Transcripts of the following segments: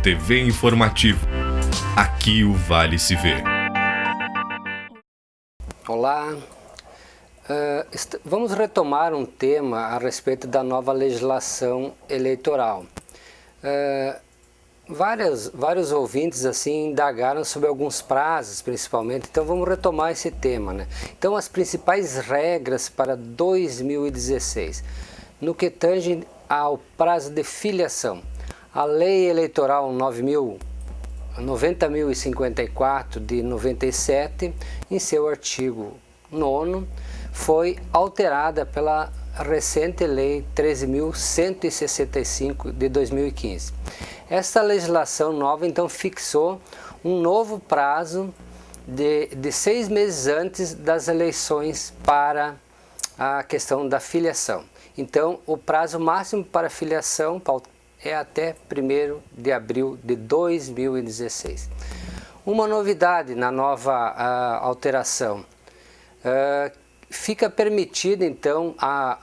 TV Informativo. Aqui o Vale se vê. Olá, vamos retomar um tema a respeito da nova legislação eleitoral. Vários ouvintes assim indagaram sobre alguns prazos, principalmente, então vamos retomar esse tema, né? Então, as principais regras para 2016, no que tange ao prazo de filiação. A Lei Eleitoral 90.054 de 97, em seu artigo 9º, foi alterada pela recente Lei 13.165 de 2015. Essa legislação nova, então, fixou um novo prazo de 6 meses antes das eleições para a questão da filiação. Então, o prazo máximo para filiação é até 1º de abril de 2016. Uma novidade na nova alteração, fica permitida então a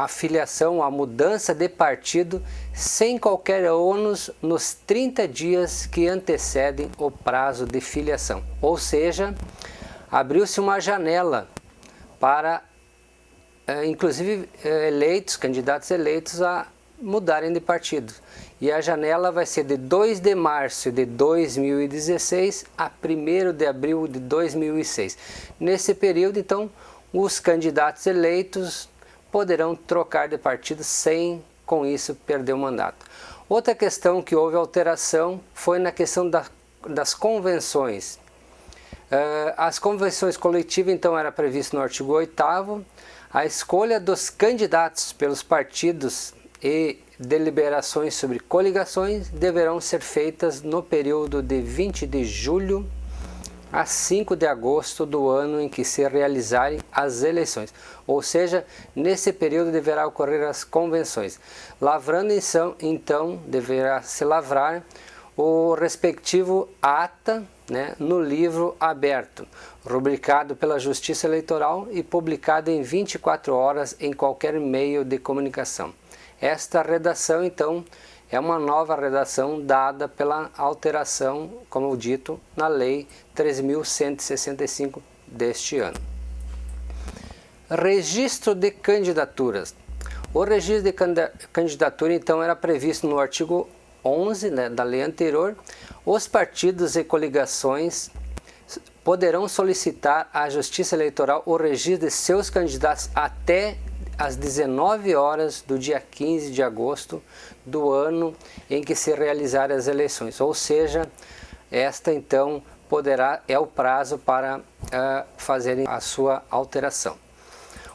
filiação, a mudança de partido sem qualquer ônus nos 30 dias que antecedem o prazo de filiação. Ou seja, abriu-se uma janela para, inclusive, candidatos eleitos a mudarem de partido. E a janela vai ser de 2 de março de 2016 a 1º de abril de 2006. Nesse período, então, os candidatos eleitos poderão trocar de partido sem, com isso, perder o mandato. Outra questão que houve alteração foi na questão das convenções. As convenções coletivas, então, era previsto no artigo 8º, a escolha dos candidatos pelos partidos e deliberações sobre coligações deverão ser feitas no período de 20 de julho a 5 de agosto do ano em que se realizarem as eleições. Ou seja, nesse período deverá ocorrer as convenções. Lavrando, então, deverá se lavrar o respectivo ata, né, no livro aberto, rubricado pela Justiça Eleitoral e publicado em 24 horas em qualquer meio de comunicação. Esta redação, então, é uma nova redação dada pela alteração, como dito, na Lei 13.165 deste ano. Registro de candidaturas. O registro de candidatura, então, era previsto no artigo 11, né, da lei anterior. Os partidos e coligações poderão solicitar à Justiça Eleitoral o registro de seus candidatos até às 19 horas do dia 15 de agosto do ano em que se realizarem as eleições. Ou seja, esta então é o prazo para fazerem a sua alteração.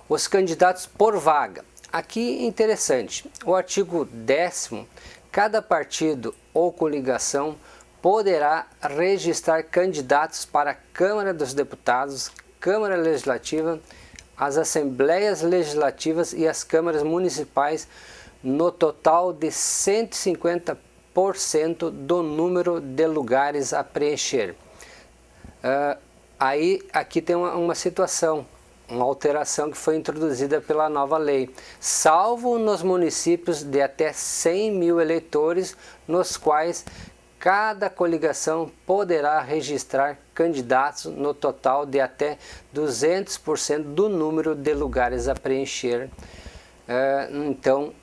Os candidatos por vaga. Aqui é interessante, o artigo 10º, cada partido ou coligação poderá registrar candidatos para a Câmara dos Deputados, Câmara Legislativa, as Assembleias Legislativas e as Câmaras Municipais no total de 150% do número de lugares a preencher. Aqui tem uma situação, uma alteração que foi introduzida pela nova lei, salvo nos municípios de até 100 mil eleitores, nos quais cada coligação poderá registrar candidatos no total de até 200% do número de lugares a preencher. Então,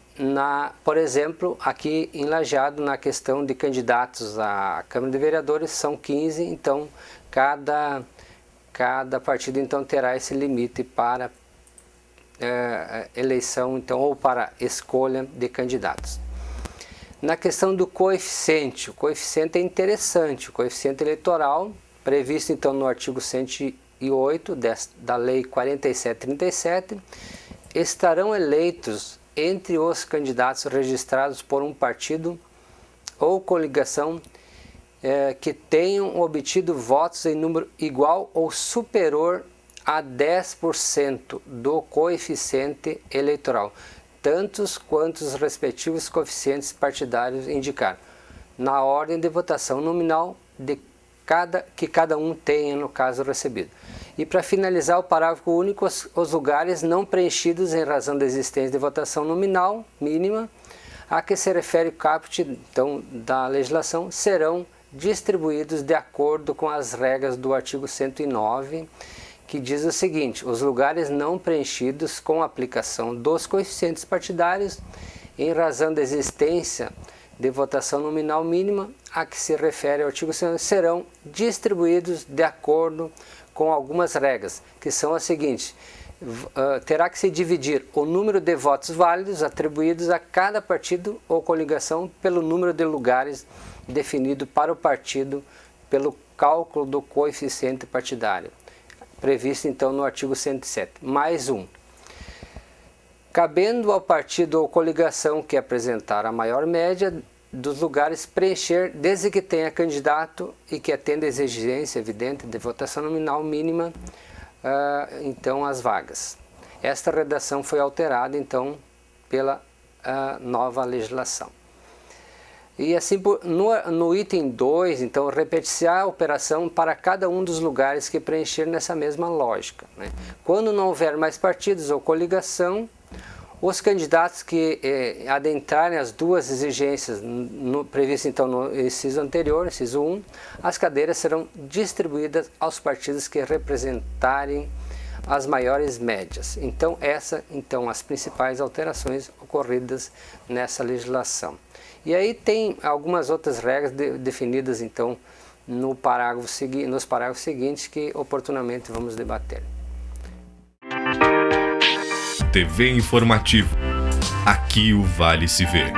por exemplo, aqui em Lajeado, na questão de candidatos à Câmara de Vereadores, são 15, então cada partido então terá esse limite para eleição, então, ou para escolha de candidatos. Na questão do coeficiente, o coeficiente é interessante, o coeficiente eleitoral, previsto então no artigo 108 da Lei 4737, estarão eleitos entre os candidatos registrados por um partido ou coligação que tenham obtido votos em número igual ou superior a 10% do coeficiente eleitoral, tantos quanto os respectivos coeficientes partidários indicar, na ordem de votação nominal que cada um tenha no caso recebido. E para finalizar o parágrafo único, os lugares não preenchidos em razão da existência de votação nominal mínima A que se refere o caput, então, da legislação, serão distribuídos de acordo com as regras do artigo 109, que diz o seguinte: os lugares não preenchidos com aplicação dos coeficientes partidários, em razão da existência de votação nominal mínima, a que se refere o artigo 109, serão distribuídos de acordo com algumas regras, que são as seguintes: terá que se dividir o número de votos válidos atribuídos a cada partido ou coligação pelo número de lugares definido para o partido pelo cálculo do coeficiente partidário, previsto então no artigo 107, mais um. Cabendo ao partido ou coligação que apresentar a maior média dos lugares preencher, desde que tenha candidato e que atenda a exigência evidente de votação nominal mínima, então as vagas. Esta redação foi alterada então pela nova legislação. E assim, no item 2, então, repete-se a operação para cada um dos lugares que preencher nessa mesma lógica, né? Quando não houver mais partidos ou coligação, os candidatos que adentrarem as duas exigências previstas então no inciso anterior, inciso 1, as cadeiras serão distribuídas aos partidos que representarem as maiores médias. Então, as principais alterações ocorridas nessa legislação. E aí tem algumas outras regras definidas então nos parágrafos seguintes que oportunamente vamos debater. TV Informativo. Aqui o Vale se vê.